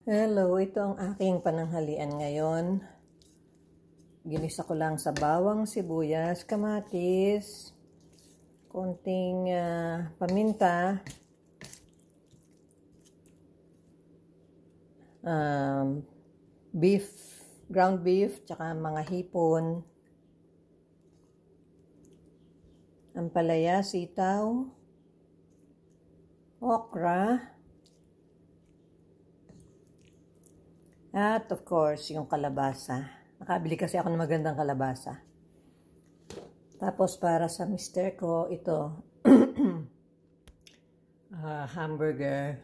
Hello, ito ang aking pananghalian ngayon. Ginisa ko lang sa bawang, sibuyas, kamatis, konting paminta, beef, ground beef, tsaka mga hipon, ampalaya, sitaw, okra, at of course, yung kalabasa. Nakabili kasi ako ng magandang kalabasa. Tapos para sa mister ko, ito, hamburger.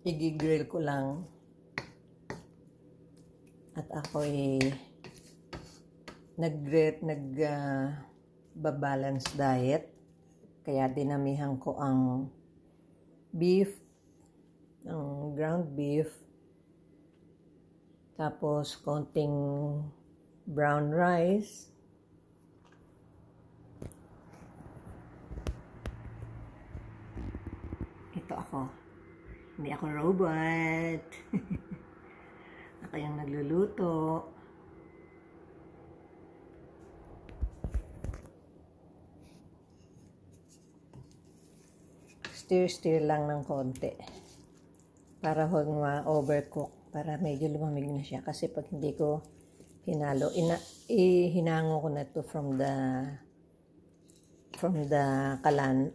I-grill ko lang. At ako'y nag-balance diet. Kaya dinamihan ko ang beef, ang ground beef. Tapos, konting brown rice. Ito ako. Hindi ako robot. Ako yung nagluluto. Stir lang ng konti. Para huwag ma-overcook. Para medyo lumamig na siya. Kasi pag hindi ko hinalo, hinango ko na to from the kalan.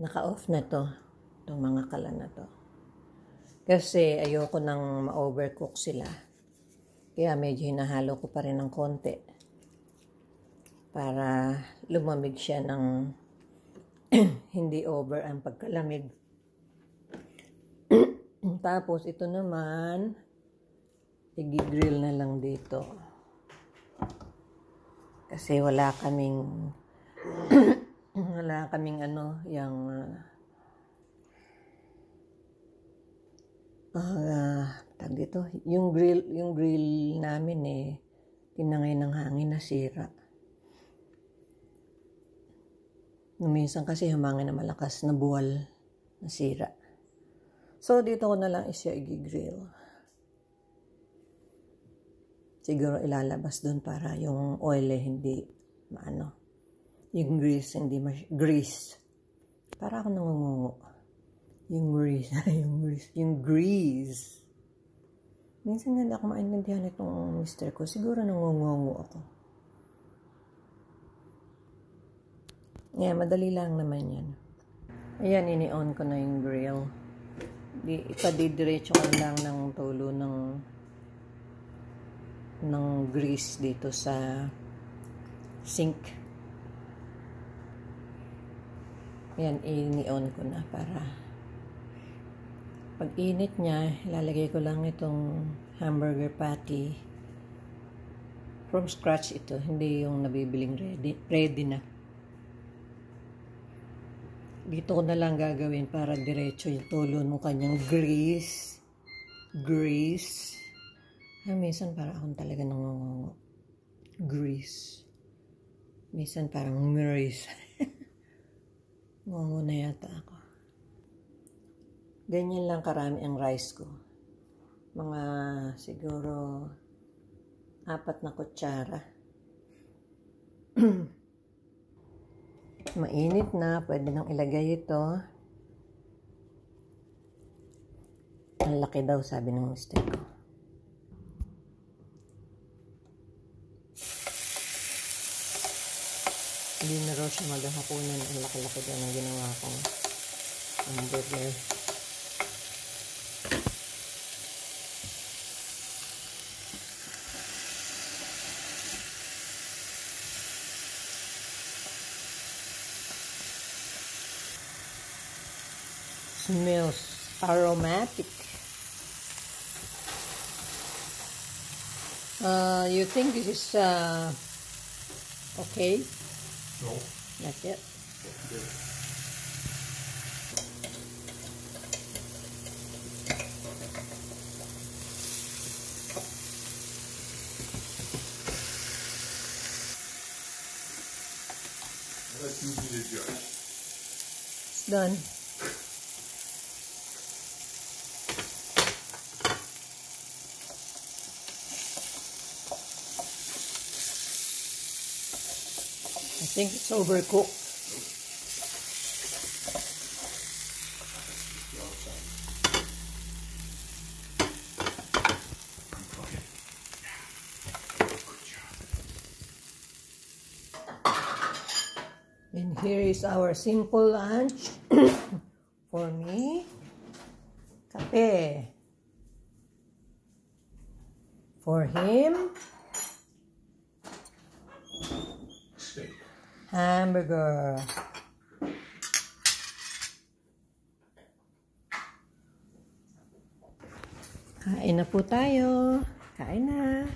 Naka-off na to. Itong mga kalan na to. Kasi ayoko nang ma-overcook sila. Kaya medyo hinahalo ko pa rin ng konti. Para lumamig siya ng hindi over ang pagkalamig. Tapos, ito naman, i-grill na lang dito. Kasi wala kaming, tag dito, yung grill namin tinangay ng hangin, nasira. Minsan kasi humangin na malakas na buwal, nasira. So, dito ko na lang siya i-grill. Siguro ilalabas doon para yung oil hindi yung grease hindi grease. Para ako nangungungo. Yung grease. Minsan nga hindi ako maintindihan itong mister ko. Siguro nangungungo ako. Madali lang naman yan. Ayan, ini-on ko na yung grill. Ipadidiretso ko lang ng tulo ng grease dito sa sink. Ayan, ini-on ko na para pag init niya, ilalagay ko lang itong hamburger patty. From scratch ito, hindi yung nabibiling ready na. Dito ko na lang gagawin para diretso yung tulo ng kanyang grease. Minsan para akong talaga nangungungo. Grease. Minsan parang grease. Ngungo na yata ako. Ganyan lang karami ang rice ko. Mga siguro 4 na kutsara. Mainit na, pwede nang ilagay ito. Ang laki daw, sabi ng mister ko. Hindi na raw siya maghahaponan. Ang laki-laki daw ng ginawa kong hamburger. Smells aromatic. You think this is okay? No. Not yet. Okay. It's done. think it's overcooked. And here is our simple lunch. For me, kape. For him, Steak. hamburger. Kain na po tayo. Kain na.